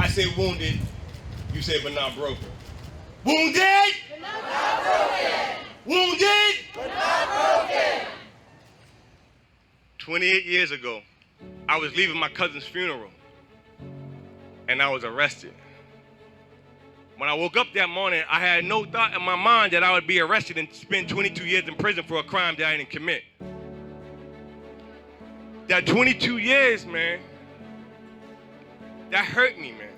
said wounded, you said but not broken. Wounded, but not broken. Wounded, but not broken. 28 years ago, I was leaving my cousin's funeral, and I was arrested. When I woke up that morning, I had no thought in my mind that I would be arrested and spend 22 years in prison for a crime that I didn't commit. That 22 years, man, that hurt me, man.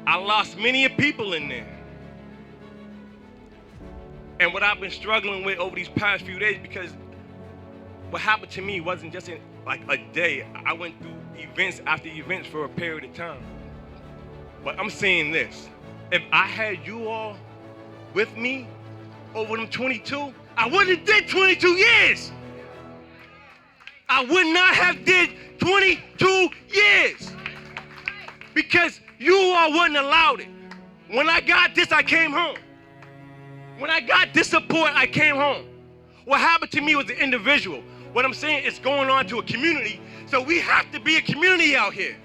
I lost many people in there. And what I've been struggling with over these past few days, because what happened to me wasn't just in like a day. I went through events after events for a period of time. But I'm saying this, if I had you all with me over them 22, I wouldn't have did 22 years. I would not have did 22 years because you all wouldn't allowed it. When I got this, I came home. When I got this support, I came home. What happened to me was an individual. What I'm saying is going on to a community, so we have to be a community out here.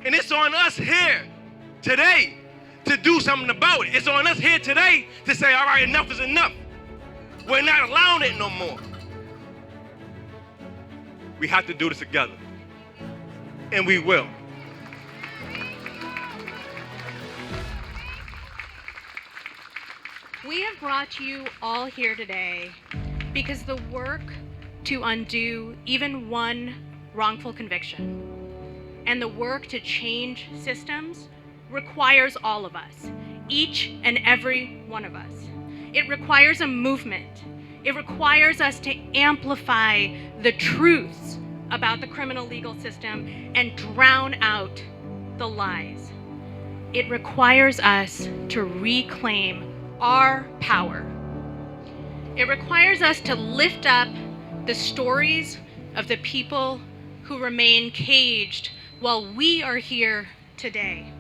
And it's on us here today to do something about it. It's on us here today to say, all right, enough is enough. We're not allowing it no more. We have to do this together. And we will. We have brought you all here today because the work to undo even one wrongful conviction and the work to change systems requires all of us, each and every one of us. It requires a movement. It requires us to amplify the truths about the criminal legal system and drown out the lies. It requires us to reclaim our power. It requires us to lift up the stories of the people who remain caged while we are here today.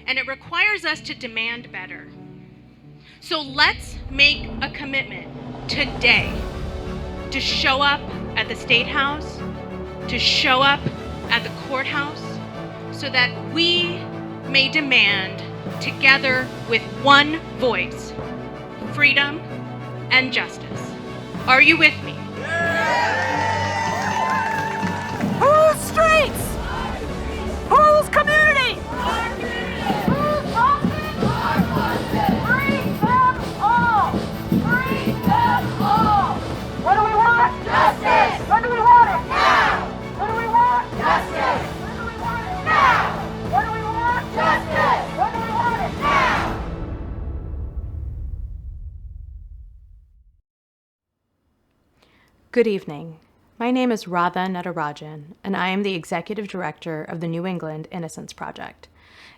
And it requires us to demand better. So let's make a commitment today to show up at the State House, to show up at the courthouse, so that we may demand together with one voice, freedom and justice. Are you with me? Whose streets? Whose community? Whose Boston? Free them all! Free them all! What do we want? Justice! When do we want it? Now! What do we want? Justice! When do we want it? Now! What do we want? Justice! When do we want it? Now! Good evening. My name is Radha Natarajan, and I am the Executive Director of the New England Innocence Project.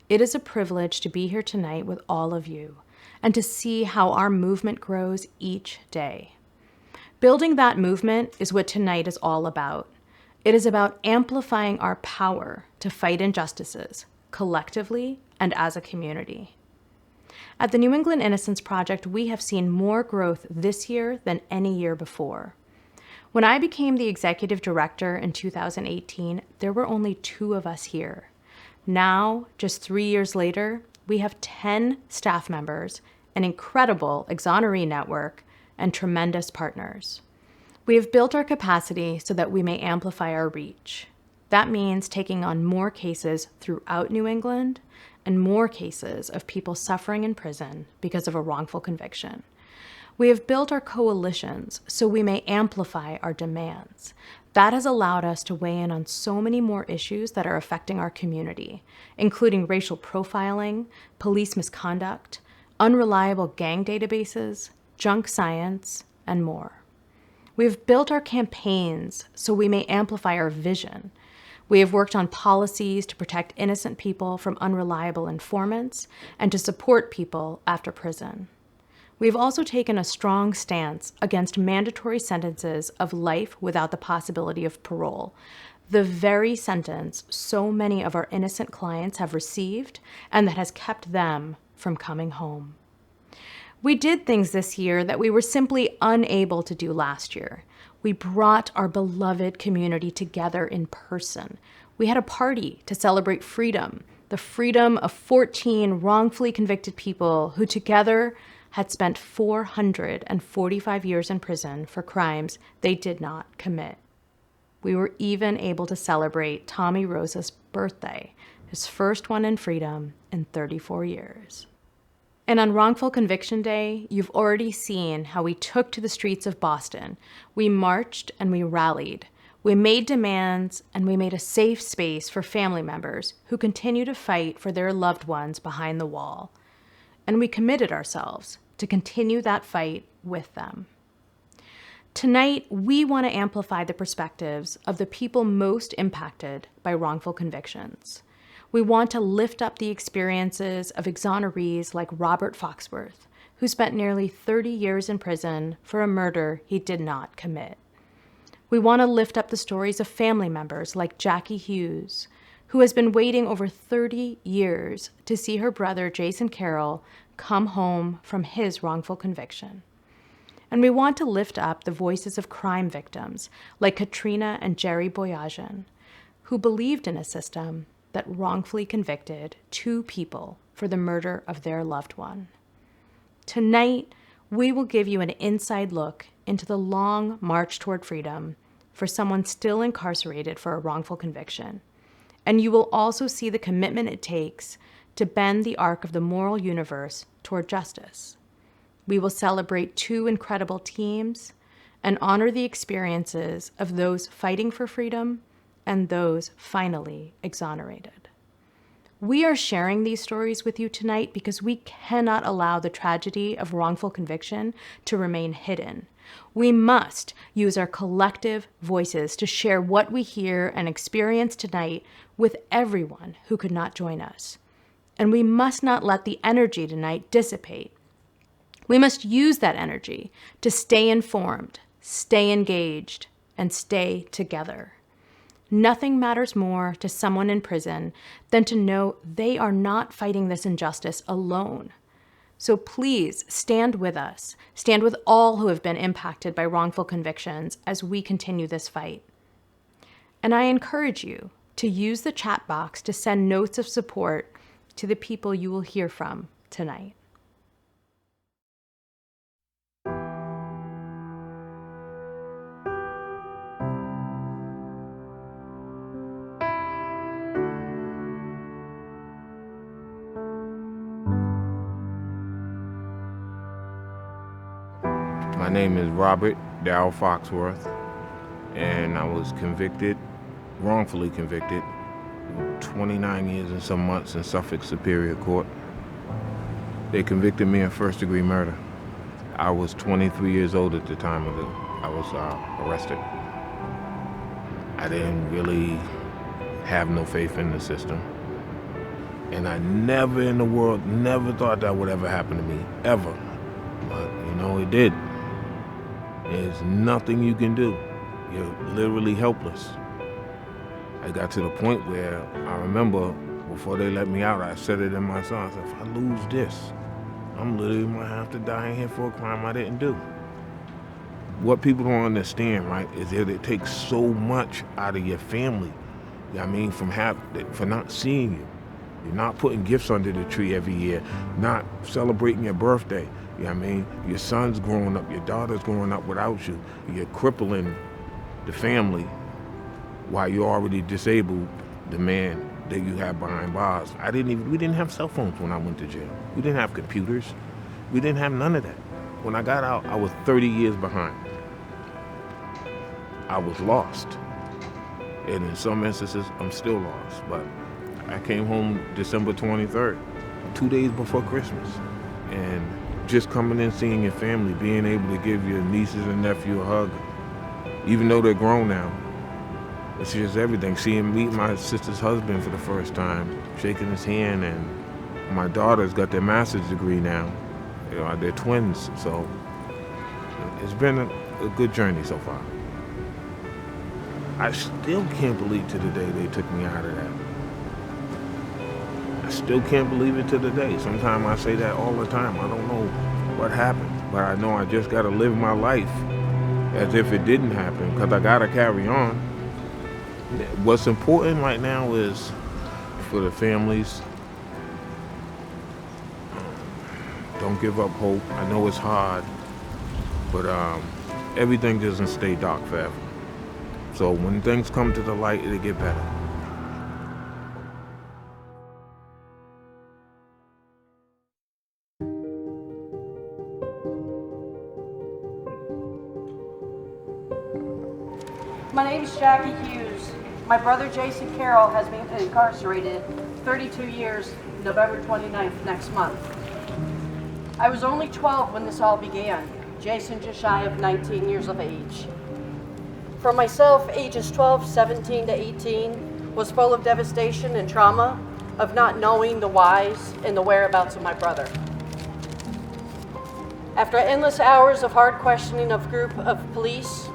It is a privilege to be here tonight with all of you and to see how our movement grows each day. Building that movement is what tonight is all about. It is about amplifying our power to fight injustices, collectively and as a community. At the New England Innocence Project, we have seen more growth this year than any year before. When I became the executive director in 2018, there were only 2 of us here. Now, just 3 years later, we have 10 staff members, an incredible Exoneree Network, and tremendous partners. We have built our capacity so that we may amplify our reach. That means taking on more cases throughout New England and more cases of people suffering in prison because of a wrongful conviction. We have built our coalitions so we may amplify our demands. That has allowed us to weigh in on so many more issues that are affecting our community, including racial profiling, police misconduct, unreliable gang databases, junk science, and more. We have built our campaigns so we may amplify our vision. We have worked on policies to protect innocent people from unreliable informants and to support people after prison. We've also taken a strong stance against mandatory sentences of life without the possibility of parole, the very sentence so many of our innocent clients have received and that has kept them from coming home. We did things this year that we were simply unable to do last year. We brought our beloved community together in person. We had a party to celebrate freedom, the freedom of 14 wrongfully convicted people who together had spent 445 years in prison for crimes they did not commit. We were even able to celebrate Tommy Rosa's birthday, his first one in freedom in 34 years. And on Wrongful Conviction Day, you've already seen how we took to the streets of Boston. We marched and we rallied. We made demands and we made a safe space for family members who continue to fight for their loved ones behind the wall. And we committed ourselves to continue that fight with them. Tonight, we want to amplify the perspectives of the people most impacted by wrongful convictions. We want to lift up the experiences of exonerees like Robert Foxworth, who spent nearly 30 years in prison for a murder he did not commit. We want to lift up the stories of family members like Jackie Hughes, who has been waiting over 30 years to see her brother Jason Carroll come home from his wrongful conviction. And we want to lift up the voices of crime victims like Katrina and Jerry Boyajian, who believed in a system that wrongfully convicted 2 people for the murder of their loved one. Tonight, we will give you an inside look into the long march toward freedom for someone still incarcerated for a wrongful conviction. And you will also see the commitment it takes to bend the arc of the moral universe toward justice. We will celebrate 2 incredible teams and honor the experiences of those fighting for freedom and those finally exonerated. We are sharing these stories with you tonight because we cannot allow the tragedy of wrongful conviction to remain hidden. We must use our collective voices to share what we hear and experience tonight with everyone who could not join us. And we must not let the energy tonight dissipate. We must use that energy to stay informed, stay engaged, and stay together. Nothing matters more to someone in prison than to know they are not fighting this injustice alone. So please stand with us, stand with all who have been impacted by wrongful convictions as we continue this fight. And I encourage you to use the chat box to send notes of support to the people you will hear from tonight. My name is Robert Darrell Foxworth, and I was convicted, wrongfully convicted, 29 years and some months in Suffolk Superior Court. They convicted me of first-degree murder. I was 23 years old at the time I was arrested. I didn't really have no faith in the system. And I never in the world, never thought that would ever happen to me, ever. But, it did. There's nothing you can do. You're literally helpless. I got to the point where I remember before they let me out, I said it in my song. I said, if I lose this, I'm literally gonna have to die in here for a crime I didn't do. What people don't understand, right, is that it takes so much out of your family. For not seeing you. You're not putting gifts under the tree every year, not celebrating your birthday. Your son's growing up, your daughter's growing up without you. You're crippling the family while you're already disabled the man that you have behind bars. We didn't have cell phones when I went to jail. We didn't have computers. We didn't have none of that. When I got out, I was 30 years behind. I was lost. And in some instances, I'm still lost. But I came home December 23rd, 2 days before Christmas. And just coming in, seeing your family, being able to give your nieces and nephew a hug, even though they're grown now. It's just everything. Meet my sister's husband for the first time, shaking his hand, and my daughter's got their master's degree now. They're twins, so it's been a good journey so far. I still can't believe to the day they took me out of that. I still can't believe it to the day. Sometimes I say that all the time. I don't know what happened, but I know I just got to live my life as if it didn't happen, because I got to carry on. What's important right now is for the families, don't give up hope. I know it's hard, but everything doesn't stay dark forever. So when things come to the light, it'll get better. My name's Jackie Hughes. My brother Jason Carroll has been incarcerated 32 years, November 29th next month. I was only 12 when this all began. Jason just shy of 19 years of age. For myself, ages 12, 17 to 18 was full of devastation and trauma of not knowing the whys and the whereabouts of my brother. After endless hours of hard questioning of a group of police,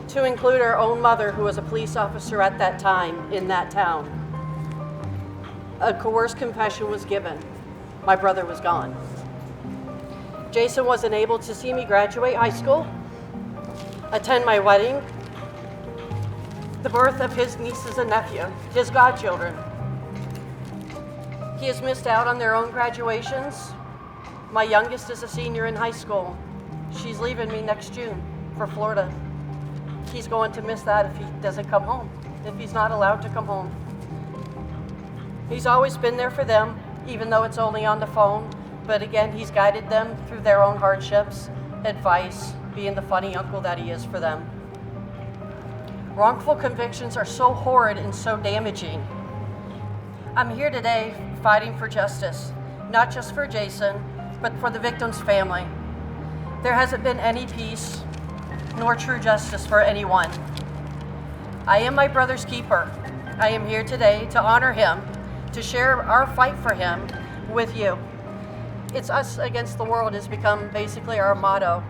to include our own mother, who was a police officer at that time in that town, a coerced confession was given. My brother was gone. Jason wasn't able to see me graduate high school, attend my wedding, the birth of his nieces and nephew, his godchildren. He has missed out on their own graduations. My youngest is a senior in high school. She's leaving me next June for Florida. He's going to miss that if he doesn't come home, if he's not allowed to come home. He's always been there for them, even though it's only on the phone. But again, he's guided them through their own hardships, advice, being the funny uncle that he is for them. Wrongful convictions are so horrid and so damaging. I'm here today fighting for justice, not just for Jason, but for the victim's family. There hasn't been any peace nor true justice for anyone. I am my brother's keeper. I am here today to honor him, to share our fight for him with you. It's us against the world has become basically our motto.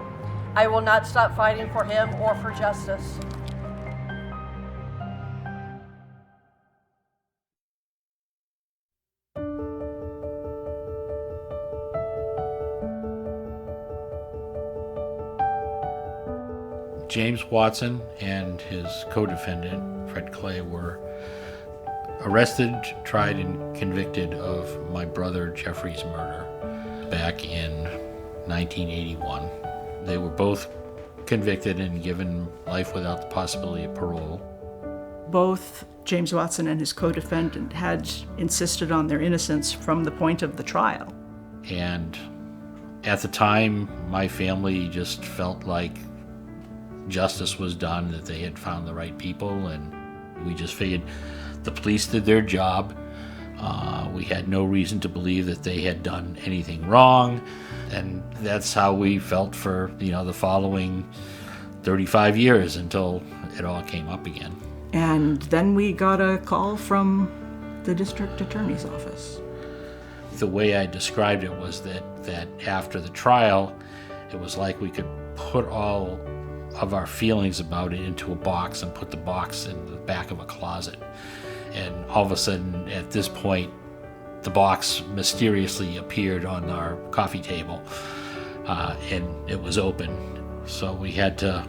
I will not stop fighting for him or for justice. James Watson and his co-defendant, Fred Clay, were arrested, tried, and convicted of my brother Jeffrey's murder back in 1981. They were both convicted and given life without the possibility of parole. Both James Watson and his co-defendant had insisted on their innocence from the point of the trial. And at the time, my family just felt like justice was done, that they had found the right people, and we just figured the police did their job. We had no reason to believe that they had done anything wrong, and that's how we felt for the following 35 years until it all came up again. And then we got a call from the district attorney's office. The way I described it was that after the trial, it was like we could put all of our feelings about it into a box and put the box in the back of a closet. And all of a sudden, at this point, the box mysteriously appeared on our coffee table, and it was open. So we had to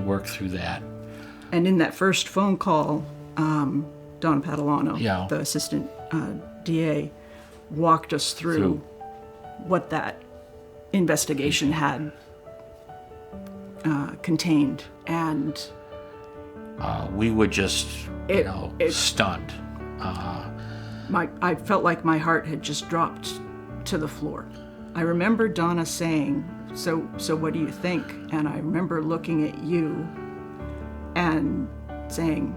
work through that. And in that first phone call, Don Padalano, Yeah. the assistant DA, walked us through what that investigation had contained, and we were just stunned. I felt like my heart had just dropped to the floor. I remember Donna saying, so what do you think? And I remember looking at you and saying,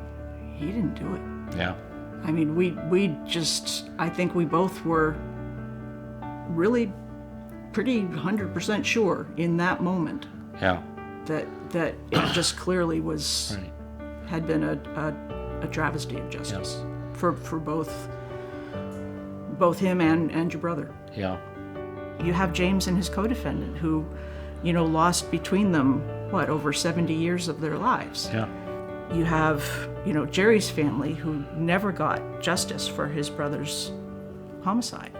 he didn't do it. Yeah. I mean, I think we both were really pretty 100% sure in that moment. Yeah. That it just clearly was Right. had been a travesty of justice. Yes. for both him and your brother. Yeah. You have James and his co-defendant who, lost between them over 70 years of their lives. Yeah. You have, Jerry's family who never got justice for his brother's homicide.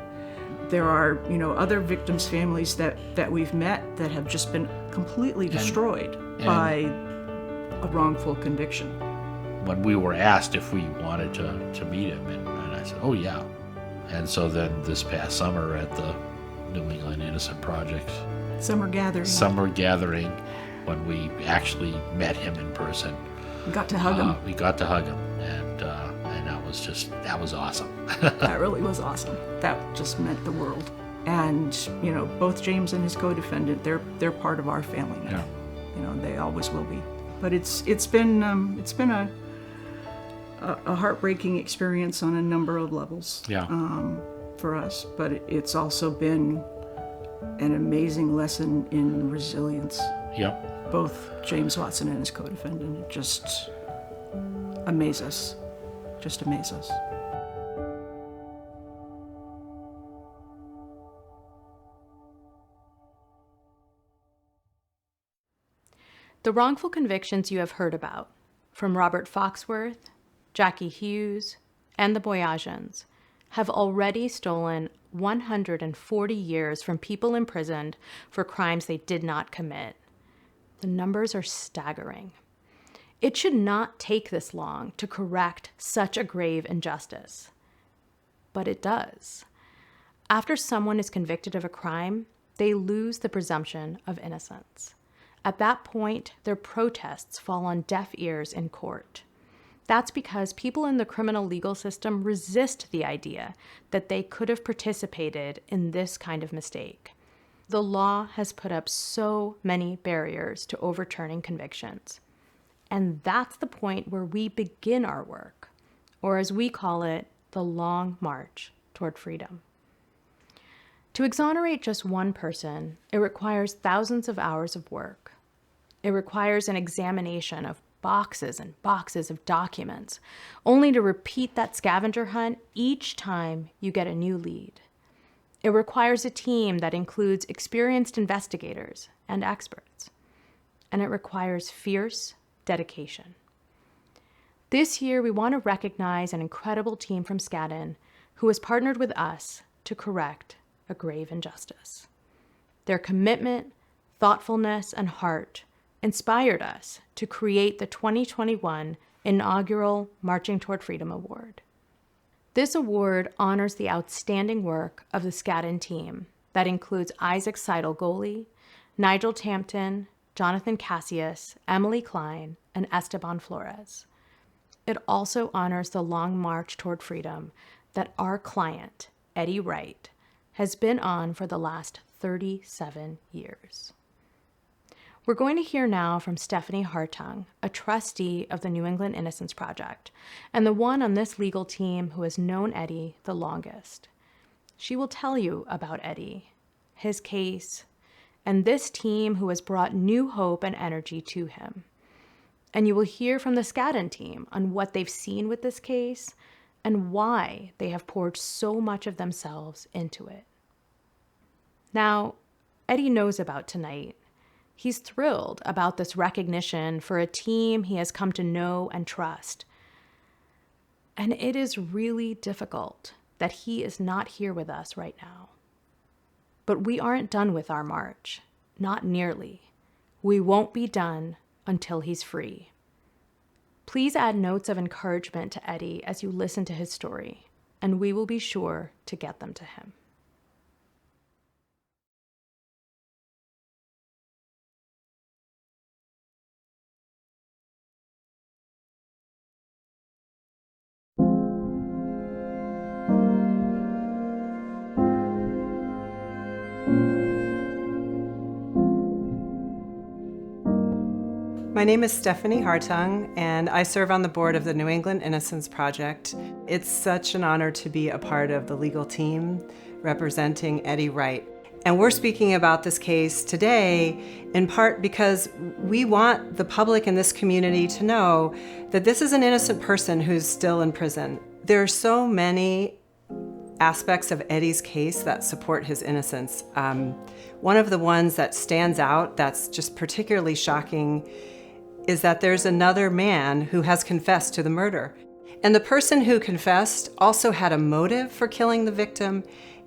There are, other victims' families that we've met that have just been completely destroyed by a wrongful conviction. when we were asked if we wanted to meet him, and I said, oh yeah. And so then this past summer at the New England Innocence Project Summer gathering, when we actually met him in person, we got to hug him. We got to hug him, and that was awesome. That really was awesome. That just meant the world. And both James and his co-defendant, they're part of our family now. Yeah. They always will be. But it's been a heartbreaking experience on a number of levels. Yeah. For us, but it's also been an amazing lesson in resilience. Yep. Both James Watson and his co-defendant just amaze us. Just amaze us. The wrongful convictions you have heard about, from Robert Foxworth, Jackie Hughes, and the Boyajians, have already stolen 140 years from people imprisoned for crimes they did not commit. The numbers are staggering. It should not take this long to correct such a grave injustice. But it does. After someone is convicted of a crime, they lose the presumption of innocence. At that point, their protests fall on deaf ears in court. That's because people in the criminal legal system resist the idea that they could have participated in this kind of mistake. The law has put up so many barriers to overturning convictions. And that's the point where we begin our work, or as we call it, the long march toward freedom. To exonerate just one person, it requires thousands of hours of work. It requires an examination of boxes and boxes of documents, only to repeat that scavenger hunt each time you get a new lead. It requires a team that includes experienced investigators and experts. And it requires fierce dedication. This year, we want to recognize an incredible team from Skadden who has partnered with us to correct a grave injustice. Their commitment, thoughtfulness, and heart inspired us to create the 2021 inaugural Marching Toward Freedom Award. This award honors the outstanding work of the Skadden team that includes Isaac Seidel-Goli, Nigel Tampton, Jonathan Cassius, Emily Klein, and Esteban Flores. It also honors the long march toward freedom that our client, Eddie Wright, has been on for the last 37 years. We're going to hear now from Stephanie Hartung, a trustee of the New England Innocence Project, and the one on this legal team who has known Eddie the longest. She will tell you about Eddie, his case, and this team who has brought new hope and energy to him. And you will hear from the Skadden team on what they've seen with this case and why they have poured so much of themselves into it. Now, Eddie knows about tonight. He's thrilled about this recognition for a team he has come to know and trust. And it is really difficult that he is not here with us right now. But we aren't done with our march. Not nearly. We won't be done until he's free. Please add notes of encouragement to Eddie as you listen to his story, and we will be sure to get them to him. My name is Stephanie Hartung, and I serve on the board of the New England Innocence Project. It's such an honor to be a part of the legal team representing Eddie Wright. And we're speaking about this case today in part because we want the public in this community to know that this is an innocent person who's still in prison. There are so many aspects of Eddie's case that support his innocence. One of the ones that stands out that's just particularly shocking is that there's another man who has confessed to the murder. And the person who confessed also had a motive for killing the victim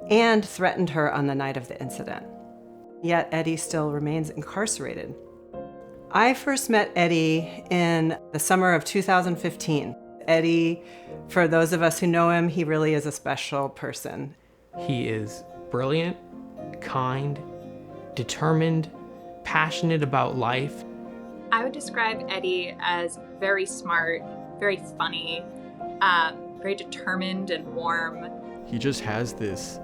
and threatened her on the night of the incident. Yet Eddie still remains incarcerated. I first met Eddie in the summer of 2015. Eddie, for those of us who know him, he really is a special person. He is brilliant, kind, determined, passionate about life. I would describe Eddie as very smart, very funny, very determined and warm. He just has this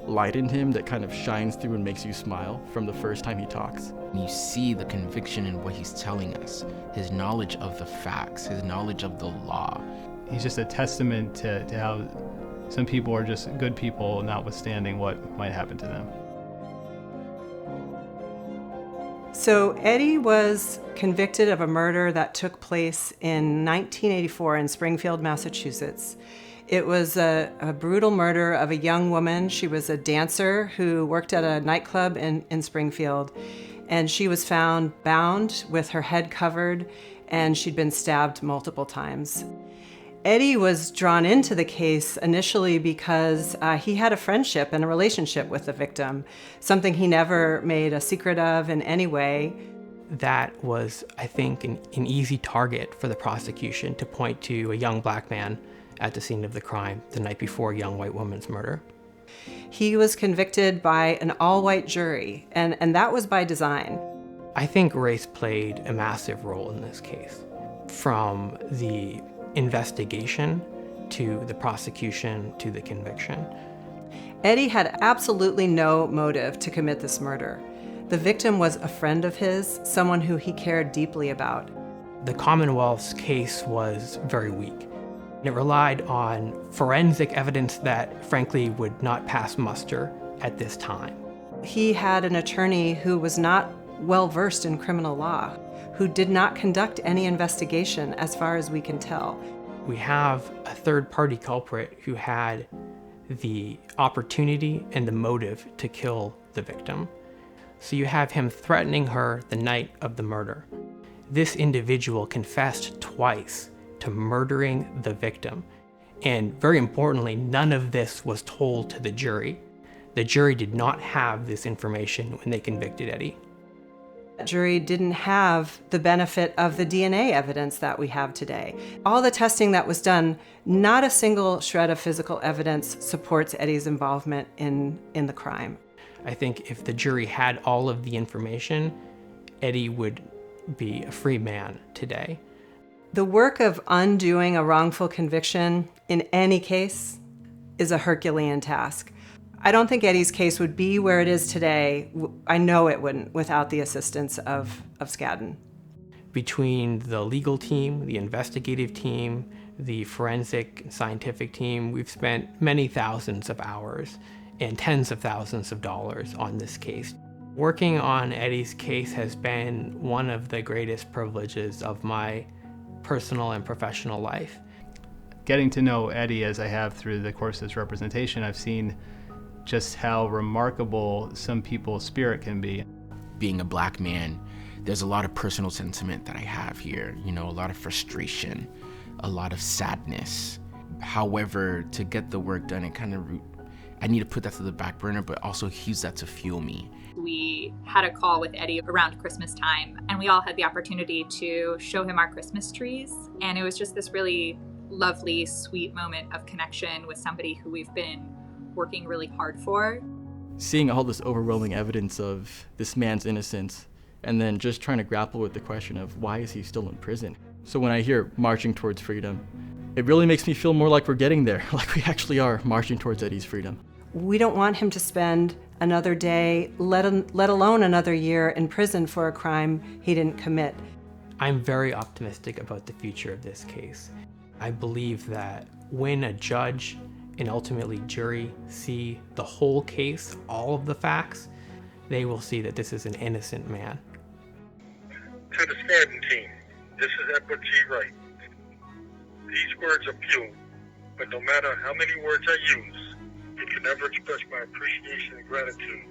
light in him that kind of shines through and makes you smile from the first time he talks. You see the conviction in what he's telling us, his knowledge of the facts, his knowledge of the law. He's just a testament to how some people are just good people, notwithstanding what might happen to them. So Eddie was convicted of a murder that took place in 1984 in Springfield, Massachusetts. It was a brutal murder of a young woman. She was a dancer who worked at a nightclub in Springfield, and she was found bound with her head covered, and she'd been stabbed multiple times. Eddie was drawn into the case initially because he had a friendship and a relationship with the victim, something he never made a secret of in any way. That was, I think, an easy target for the prosecution to point to a young black man at the scene of the crime the night before a young white woman's murder. He was convicted by an all-white jury, and that was by design. I think race played a massive role in this case. From the investigation to the prosecution to the conviction. Eddie had absolutely no motive to commit this murder. The victim was a friend of his, someone who he cared deeply about. The Commonwealth's case was very weak. It relied on forensic evidence that, frankly, would not pass muster at this time. He had an attorney who was not well-versed in criminal law, who did not conduct any investigation as far as we can tell. We have a third-party culprit who had the opportunity and the motive to kill the victim. So you have him threatening her the night of the murder. This individual confessed twice to murdering the victim. And very importantly, none of this was told to the jury. The jury did not have this information when they convicted Eddie. The jury didn't have the benefit of the DNA evidence that we have today. All the testing that was done, not a single shred of physical evidence supports Eddie's involvement in the crime. I think if the jury had all of the information, Eddie would be a free man today. The work of undoing a wrongful conviction in any case is a Herculean task. I don't think Eddie's case would be where it is today. I know it wouldn't without the assistance of Skadden. Between the legal team, the investigative team, the forensic and scientific team, we've spent many thousands of hours and tens of thousands of dollars on this case. Working on Eddie's case has been one of the greatest privileges of my personal and professional life. Getting to know Eddie as I have through the course of this representation, I've seen just how remarkable some people's spirit can be. Being a black man, there's a lot of personal sentiment that I have here, a lot of frustration, a lot of sadness. However, to get the work done, I need to put that to the back burner, but also use that to fuel me. We had a call with Eddie around Christmas time, and we all had the opportunity to show him our Christmas trees. And it was just this really lovely, sweet moment of connection with somebody who we've been working really hard for. Seeing all this overwhelming evidence of this man's innocence, and then just trying to grapple with the question of why is he still in prison? So when I hear marching towards freedom, it really makes me feel more like we're getting there, like we actually are marching towards Eddie's freedom. We don't want him to spend another day, let alone another year in prison for a crime he didn't commit. I'm very optimistic about the future of this case. I believe that when a judge and ultimately jury see the whole case, all of the facts, they will see that this is an innocent man. To the Skadden team, this is Edward G. Wright. These words are few, but no matter how many words I use, it can never express my appreciation and gratitude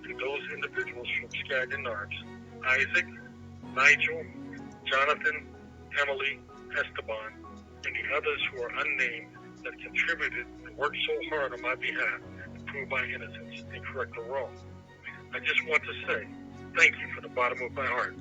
to those individuals from Skadden Arts, Isaac, Nigel, Jonathan, Emily, Esteban, and the others who are unnamed that contributed and worked so hard on my behalf to prove my innocence and correct the wrong. I just want to say thank you from the bottom of my heart.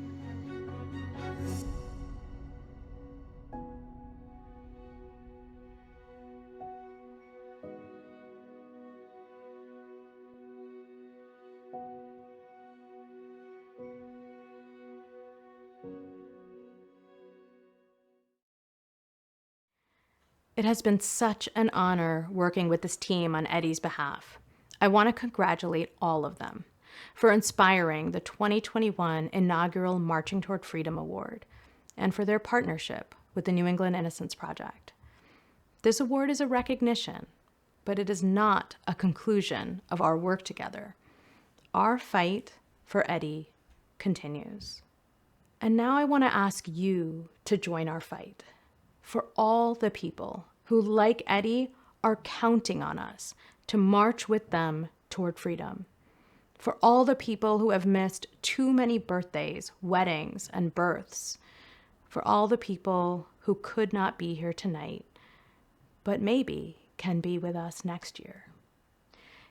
It has been such an honor working with this team on Eddie's behalf. I want to congratulate all of them for inspiring the 2021 inaugural Marching Toward Freedom Award and for their partnership with the New England Innocence Project. This award is a recognition, but it is not a conclusion of our work together. Our fight for Eddie continues. And now I want to ask you to join our fight. For all the people who, like Eddie, are counting on us to march with them toward freedom. For all the people who have missed too many birthdays, weddings, and births. For all the people who could not be here tonight, but maybe can be with us next year.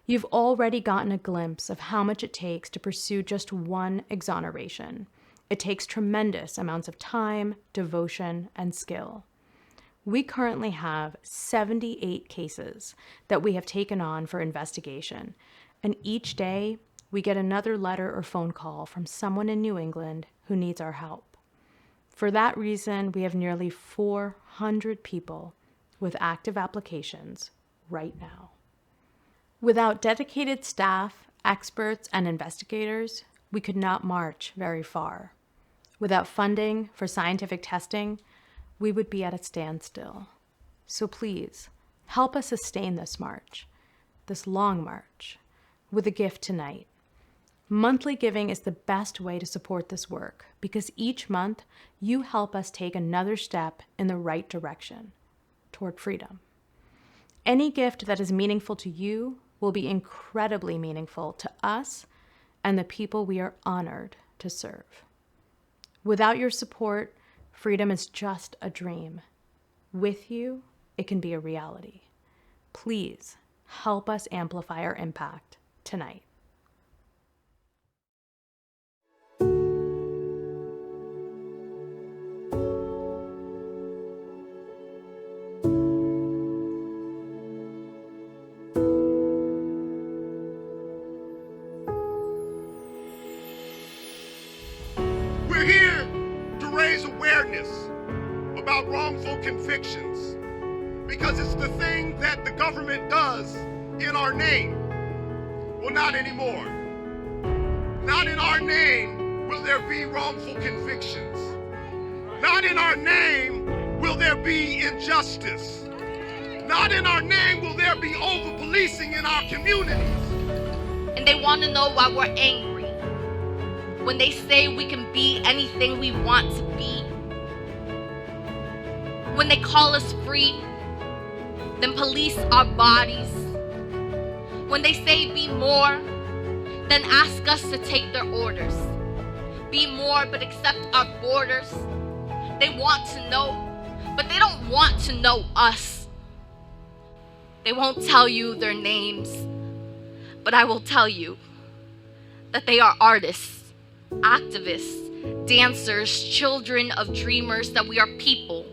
You've already gotten a glimpse of how much it takes to pursue just one exoneration. It takes tremendous amounts of time, devotion, and skill. We currently have 78 cases that we have taken on for investigation, and each day we get another letter or phone call from someone in New England who needs our help. For that reason, we have nearly 400 people with active applications right now. Without dedicated staff, experts, and investigators, we could not march very far. Without funding for scientific testing, we would be at a standstill. So please, help us sustain this march, this long march, with a gift tonight. Monthly giving is the best way to support this work because each month you help us take another step in the right direction, toward freedom. Any gift that is meaningful to you will be incredibly meaningful to us and the people we are honored to serve. Without your support, freedom is just a dream. With you, it can be a reality. Please help us amplify our impact tonight. We're here to raise awareness about wrongful convictions because it's the thing that the government does in our name. Well, not anymore. Not in our name will there be wrongful convictions. Not in our name will there be injustice. Not in our name will there be over-policing in our communities. And they want to know why we're angry. When they say we can be anything we want to be. When they call us free, then police our bodies. When they say be more, then ask us to take their orders. Be more, but accept our borders. They want to know, but they don't want to know us. They won't tell you their names, but I will tell you that they are artists, activists, dancers, children of dreamers, that we are people,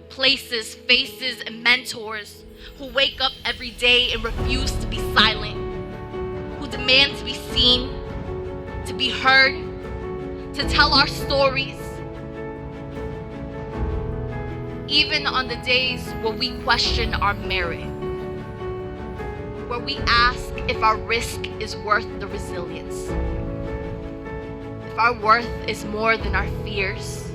places, faces, and mentors who wake up every day and refuse to be silent, who demand to be seen, to be heard, to tell our stories. Even on the days where we question our merit, where we ask if our risk is worth the resilience, if our worth is more than our fears.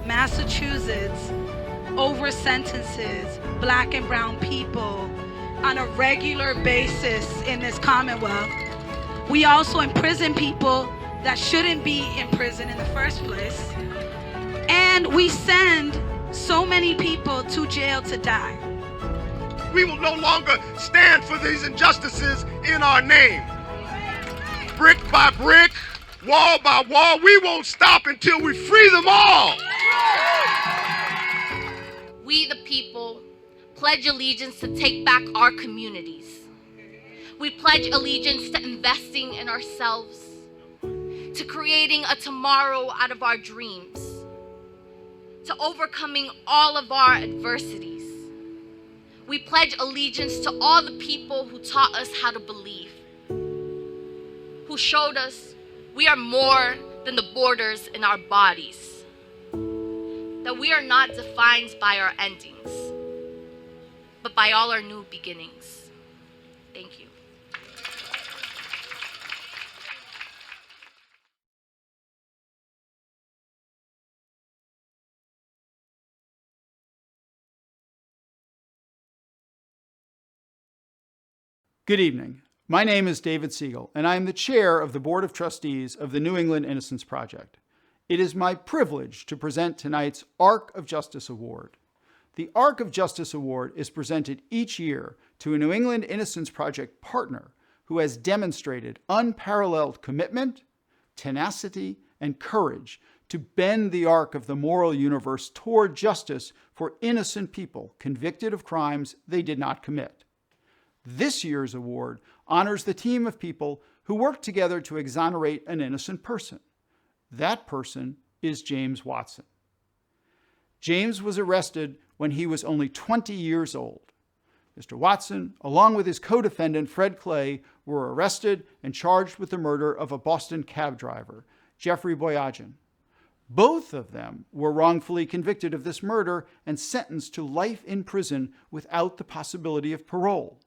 Massachusetts over sentences Black and brown people on a regular basis in this Commonwealth. We also imprison people that shouldn't be in prison in the first place. And we send so many people to jail to die. We will no longer stand for these injustices in our name. Brick by brick, wall by wall, we won't stop until we free them all. We, the people, pledge allegiance to take back our communities. We pledge allegiance to investing in ourselves, to creating a tomorrow out of our dreams, to overcoming all of our adversities. We pledge allegiance to all the people who taught us how to believe, who showed us we are more than the borders in our bodies, that we are not defined by our endings, but by all our new beginnings. Thank you. Good evening. My name is David Siegel, and I am the chair of the Board of Trustees of the New England Innocence Project. It is my privilege to present tonight's Arc of Justice Award. The Arc of Justice Award is presented each year to a New England Innocence Project partner who has demonstrated unparalleled commitment, tenacity, and courage to bend the arc of the moral universe toward justice for innocent people convicted of crimes they did not commit. This year's award honors the team of people who worked together to exonerate an innocent person. That person is James Watson. James was arrested when he was only 20 years old. Mr. Watson, along with his co-defendant Fred Clay, were arrested and charged with the murder of a Boston cab driver, Jeffrey Boyajian. Both of them were wrongfully convicted of this murder and sentenced to life in prison without the possibility of parole.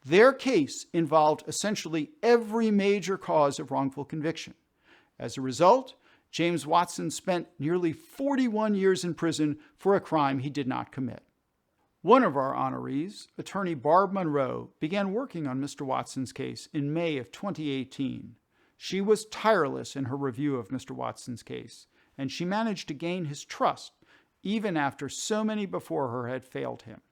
Their case involved essentially every major cause of wrongful conviction. As a result, James Watson spent nearly 41 years in prison for a crime he did not commit. One of our honorees, attorney Barb Monroe, began working on Mr. Watson's case in May of 2018. She was tireless in her review of Mr. Watson's case, and she managed to gain his trust even after so many before her had failed him.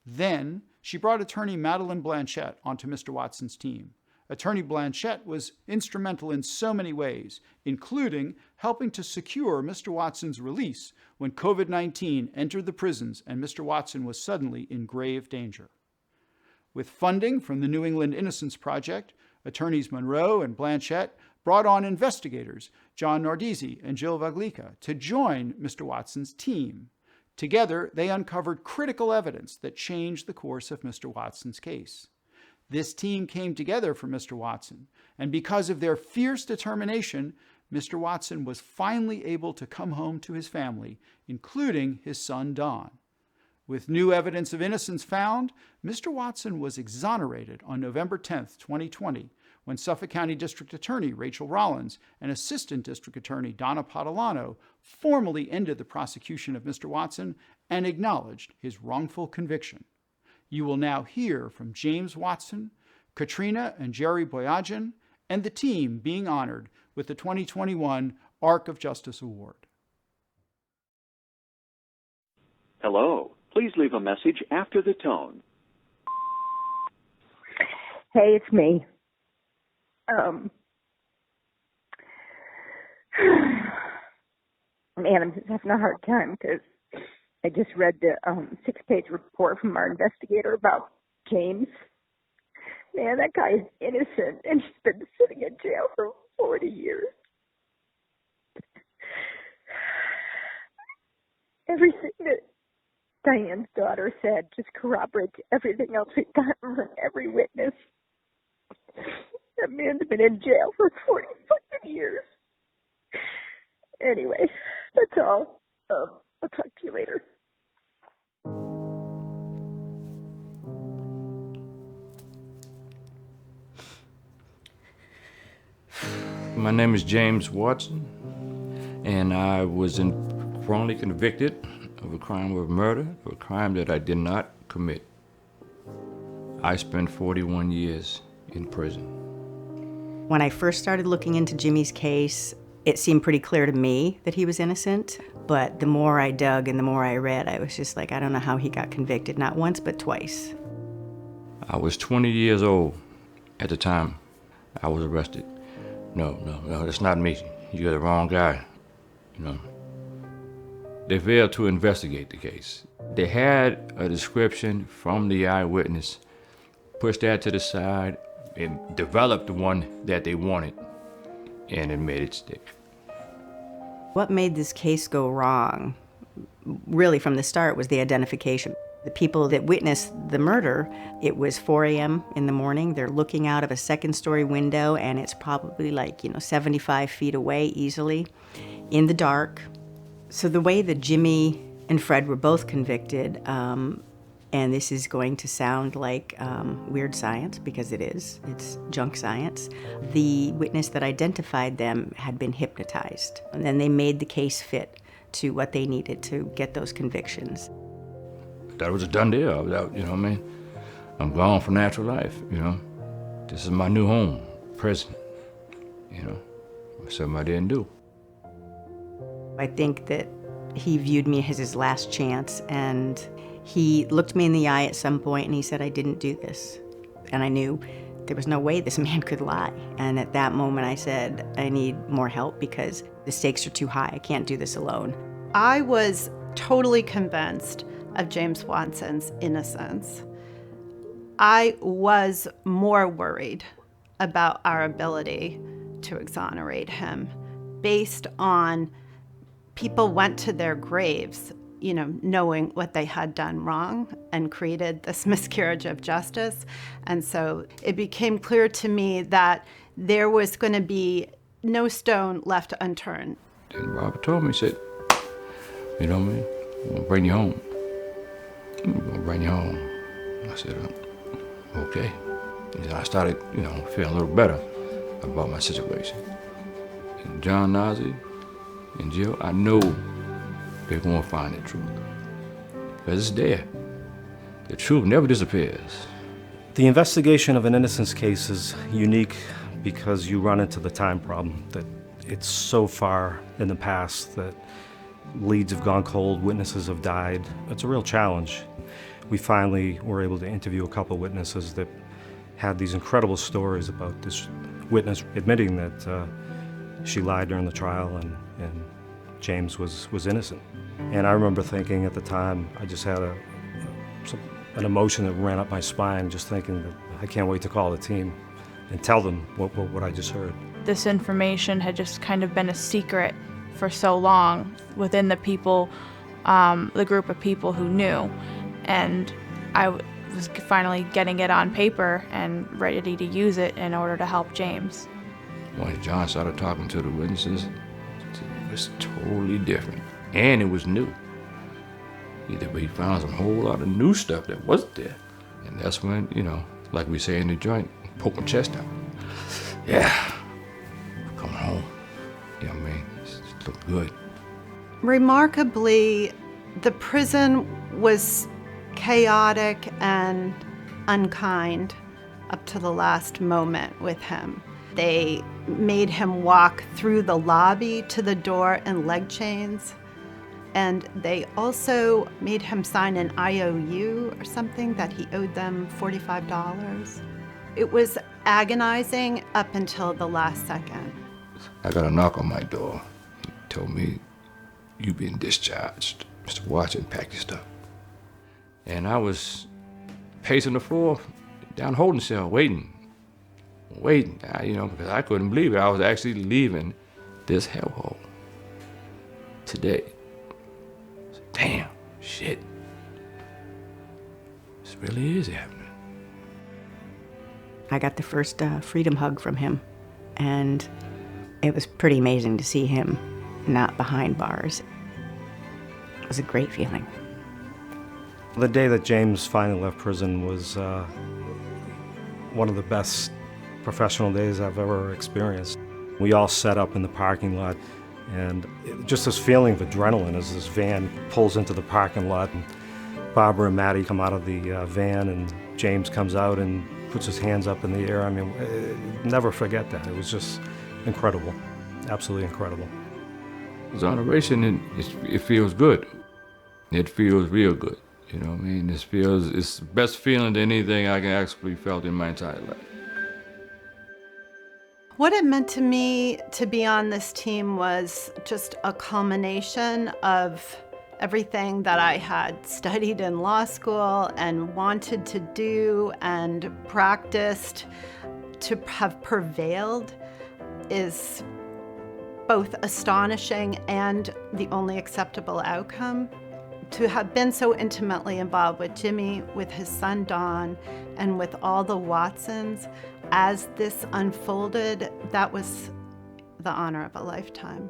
Then, she brought attorney Madeline Blanchette onto Mr. Watson's team. Attorney Blanchette was instrumental in so many ways, including helping to secure Mr. Watson's release when COVID-19 entered the prisons and Mr. Watson was suddenly in grave danger. With funding from the New England Innocence Project, attorneys Monroe and Blanchette brought on investigators, John Nardizzi and Jill Vaglica, to join Mr. Watson's team. Together, they uncovered critical evidence that changed the course of Mr. Watson's case. This team came together for Mr. Watson, and because of their fierce determination, Mr. Watson was finally able to come home to his family, including his son, Don. With new evidence of innocence found, Mr. Watson was exonerated on November 10, 2020, when Suffolk County District Attorney Rachel Rollins and Assistant District Attorney Donna Padalano formally ended the prosecution of Mr. Watson and acknowledged his wrongful conviction. You will now hear from James Watson, Katrina and Jerry Boyajian, and the team being honored with the 2021 Arc of Justice Award. Hello. Please leave a message after the tone. Hey, it's me. Man, I'm just having a hard time because I just read the 6-page report from our investigator about James. Man, that guy is innocent, and he's been sitting in jail for 40 years. Everything that Diane's daughter said just corroborates everything else we've gotten from every witness. That man's been in jail for 40 fucking years. Anyway, that's all. I'll talk to you later. My name is James Watson, and I was wrongly convicted of a crime of murder, of a crime that I did not commit. I spent 41 years in prison. When I first started looking into Jimmy's case, it seemed pretty clear to me that he was innocent, but the more I dug and the more I read, I was just like, I don't know how he got convicted, not once, but twice. I was 20 years old at the time I was arrested. No, that's not me. You're the wrong guy, They failed to investigate the case. They had a description from the eyewitness, pushed that to the side, and developed the one that they wanted. and it made it stick. What made this case go wrong, really from the start, was the identification. The people that witnessed the murder, it was 4 a.m. in the morning. They're looking out of a second-story window, and it's probably 75 feet away easily, in the dark. So the way that Jimmy and Fred were both convicted, and this is going to sound like weird science, because it is. It's junk science. The witness that identified them had been hypnotized, and then they made the case fit to what they needed to get those convictions. That was a done deal. I was out, you know what I mean? I'm gone for natural life, you know? This is my new home, prison, you know? Something I didn't do. I think that he viewed me as his last chance, and he looked me in the eye at some point and he said, I didn't do this. And I knew there was no way this man could lie. And at that moment I said, I need more help because the stakes are too high. I can't do this alone. I was totally convinced of James Watson's innocence. I was more worried about our ability to exonerate him based on people went to their graves, knowing what they had done wrong and created this miscarriage of justice. And so it became clear to me that there was going to be no stone left unturned. Then Robert told me, he said, you know what I mean? I'm gonna bring you home. I'm gonna bring you home. I said, okay. And I started, feeling a little better about my situation. And John Nazi and Jill, I know they're gonna find the truth. Because it's there. The truth never disappears. The investigation of an innocence case is unique because you run into the time problem, that it's so far in the past that leads have gone cold, witnesses have died. It's a real challenge. We finally were able to interview a couple witnesses that had these incredible stories about this witness admitting that she lied during the trial and James was innocent. And I remember thinking at the time, I just had an emotion that ran up my spine, just thinking that I can't wait to call the team and tell them what I just heard. This information had just kind of been a secret for so long within the people, the group of people who knew. And I was finally getting it on paper and ready to use it in order to help James. When John started talking to the witnesses, it was totally different. And it was new. He found some whole lot of new stuff that wasn't there. And that's when, like we say in the joint, poke my chest out. Yeah, I'm coming home. You know what I mean? It looked good. Remarkably, the prison was chaotic and unkind up to the last moment with him. They made him walk through the lobby to the door in leg chains. And they also made him sign an IOU or something that he owed them $45. It was agonizing up until the last second. I got a knock on my door. He told me, "You've been discharged. Mr. Watson, pack your stuff." And I was pacing the floor down holding cell, waiting, because I couldn't believe it. I was actually leaving this hellhole today. Damn, shit. This really is happening. I got the first freedom hug from him, and it was pretty amazing to see him not behind bars. It was a great feeling. The day that James finally left prison was one of the best professional days I've ever experienced. We all set up in the parking lot, and just this feeling of adrenaline as this van pulls into the parking lot, and Barbara and Maddie come out of the van, and James comes out and puts his hands up in the air. I mean, never forget that. It was just incredible, absolutely incredible. Exoneration, it feels good. It feels real good. You know what I mean? It's the best feeling than anything I can actually felt in my entire life. What it meant to me to be on this team was just a culmination of everything that I had studied in law school and wanted to do and practiced to have prevailed is both astonishing and the only acceptable outcome. To have been so intimately involved with Jimmy, with his son Don, and with all the Watsons as this unfolded, that was the honor of a lifetime.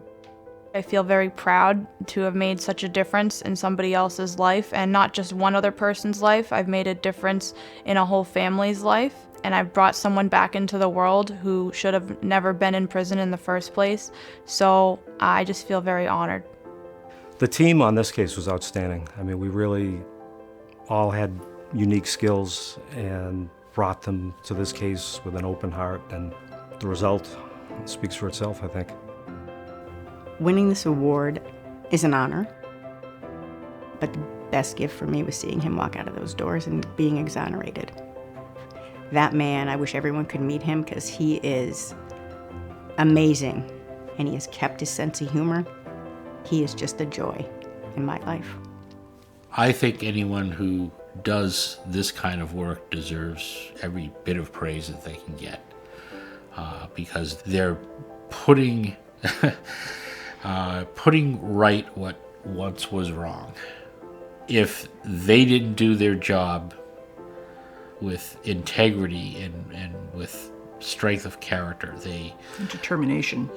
I feel very proud to have made such a difference in somebody else's life, and not just one other person's life. I've made a difference in a whole family's life, and I've brought someone back into the world who should have never been in prison in the first place. So I just feel very honored. The team on this case was outstanding. I mean, we really all had unique skills and brought them to this case with an open heart, and the result speaks for itself, I think. Winning this award is an honor, but the best gift for me was seeing him walk out of those doors and being exonerated. That man, I wish everyone could meet him because he is amazing, and he has kept his sense of humor. He is just a joy in my life. I think anyone who does this kind of work deserves every bit of praise that they can get, because they're putting right what once was wrong. If they didn't do their job with integrity and with strength of character, determination,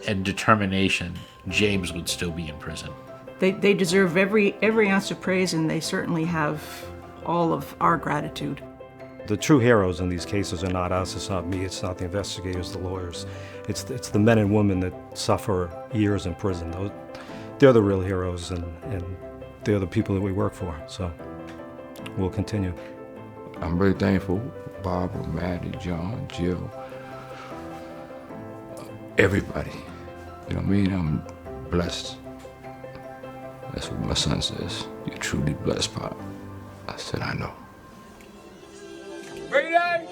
James would still be in prison. They deserve every ounce of praise, and they certainly have all of our gratitude. The true heroes in these cases are not us, it's not me, it's not the investigators, the lawyers. It's the men and women that suffer years in prison. They're the real heroes, and they're the people that we work for. So we'll continue. I'm very thankful. Barbara, Maddie, John, Jill, everybody. You know what I mean? I'm blessed. That's what my son says. You're truly blessed, Pop. I said, I know. Ready, Daddy?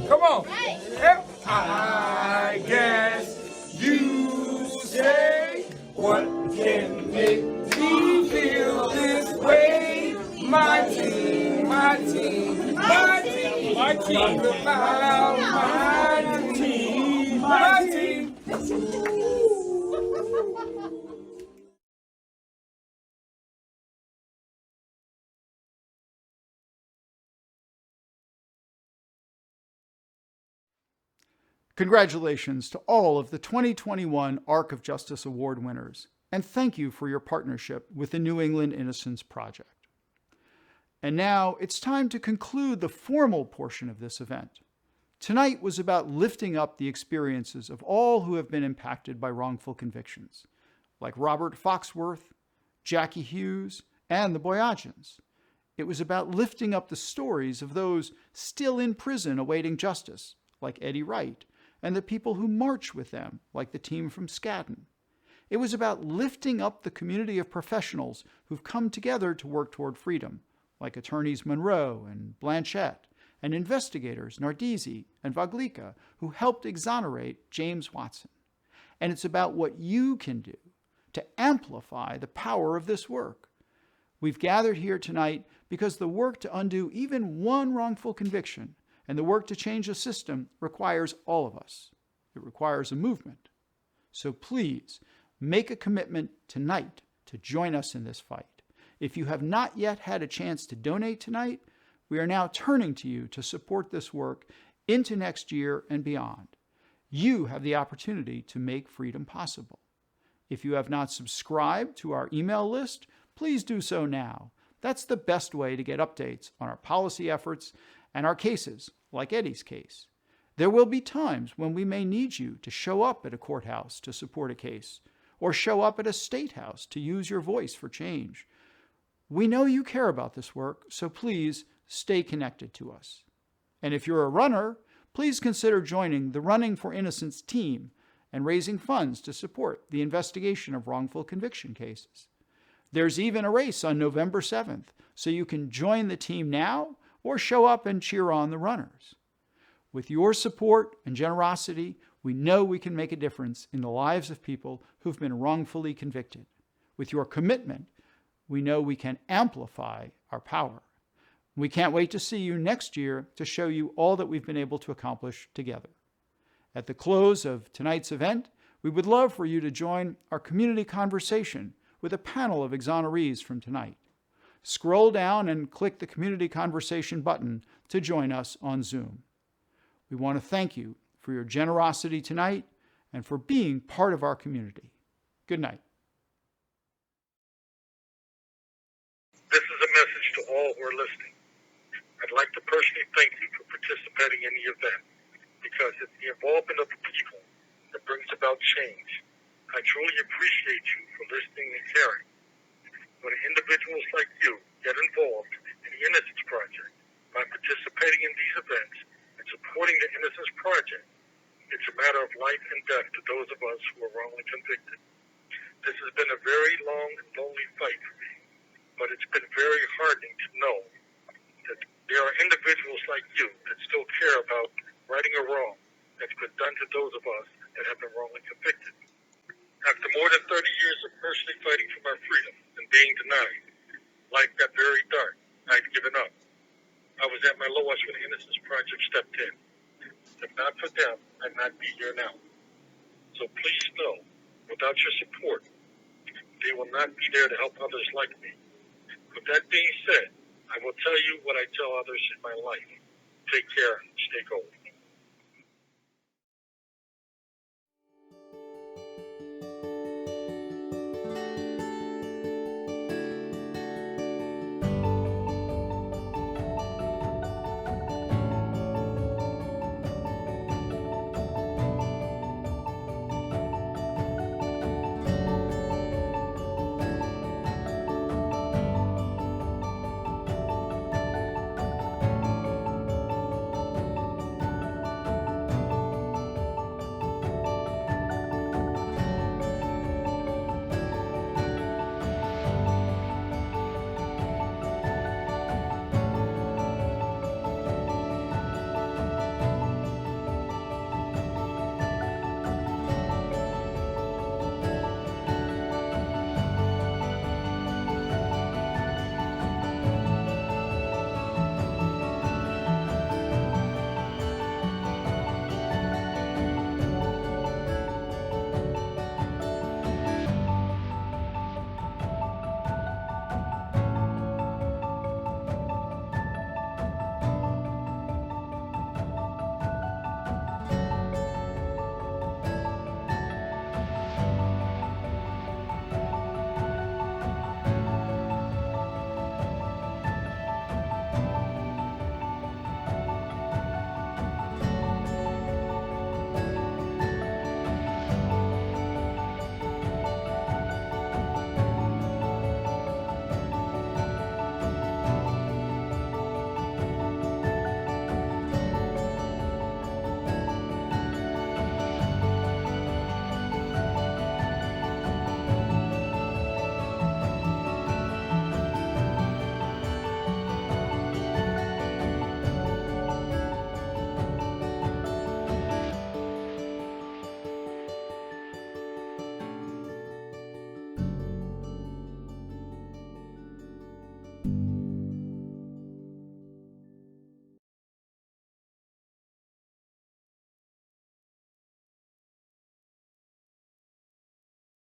Come on. Yep. I guess you say, what can make me feel this way? My team, my team, my team, my team. Talk about my team, my team. Congratulations to all of the 2021 Arc of Justice Award winners, and thank you for your partnership with the New England Innocence Project. And now it's time to conclude the formal portion of this event. Tonight was about lifting up the experiences of all who have been impacted by wrongful convictions, like Robert Foxworth, Jackie Hughes, and the Boyajians. It was about lifting up the stories of those still in prison awaiting justice, like Eddie Wright, and the people who march with them, like the team from Skadden. It was about lifting up the community of professionals who've come together to work toward freedom, like attorneys Monroe and Blanchette, and investigators Nardizzi and Vaglica, who helped exonerate James Watson. And it's about what you can do to amplify the power of this work. We've gathered here tonight because the work to undo even one wrongful conviction and the work to change the system requires all of us. It requires a movement. So please, make a commitment tonight to join us in this fight. If you have not yet had a chance to donate tonight, we are now turning to you to support this work into next year and beyond. You have the opportunity to make freedom possible. If you have not subscribed to our email list, please do so now. That's the best way to get updates on our policy efforts and our cases, like Eddie's case. There will be times when we may need you to show up at a courthouse to support a case, or show up at a state house to use your voice for change. We know you care about this work, so please stay connected to us. And if you're a runner, please consider joining the Running for Innocence team and raising funds to support the investigation of wrongful conviction cases. There's even a race on November 7th, so you can join the team now or show up and cheer on the runners. With your support and generosity, we know we can make a difference in the lives of people who've been wrongfully convicted. With your commitment, we know we can amplify our power. We can't wait to see you next year to show you all that we've been able to accomplish together. At the close of tonight's event, We would love for you to join our community conversation with a panel of exonerees from tonight. Scroll down and click the Community Conversation button to join us on Zoom. We want to thank you for your generosity tonight and for being part of our community. Good night. This is a message to all who are listening. I'd like to personally thank you for participating in the event, because it's the involvement of the people that brings about change. I truly appreciate you for listening and caring. When individuals like you get involved in the Innocence Project by participating in these events and supporting the Innocence Project, it's a matter of life and death to those of us who are wrongly convicted. This has been a very long and lonely fight for me, but it's been very heartening to know that there are individuals like you that still care about righting a wrong that's been done to those of us that have been wrongly convicted. After more than 30 years of personally fighting for my freedom and being denied, life got very dark. I'd given up. I was at my lowest when the Innocence Project stepped in. If not for them, I'd not be here now. So please know, without your support, they will not be there to help others like me. With that being said, I will tell you what I tell others in my life. Take care, stay gold.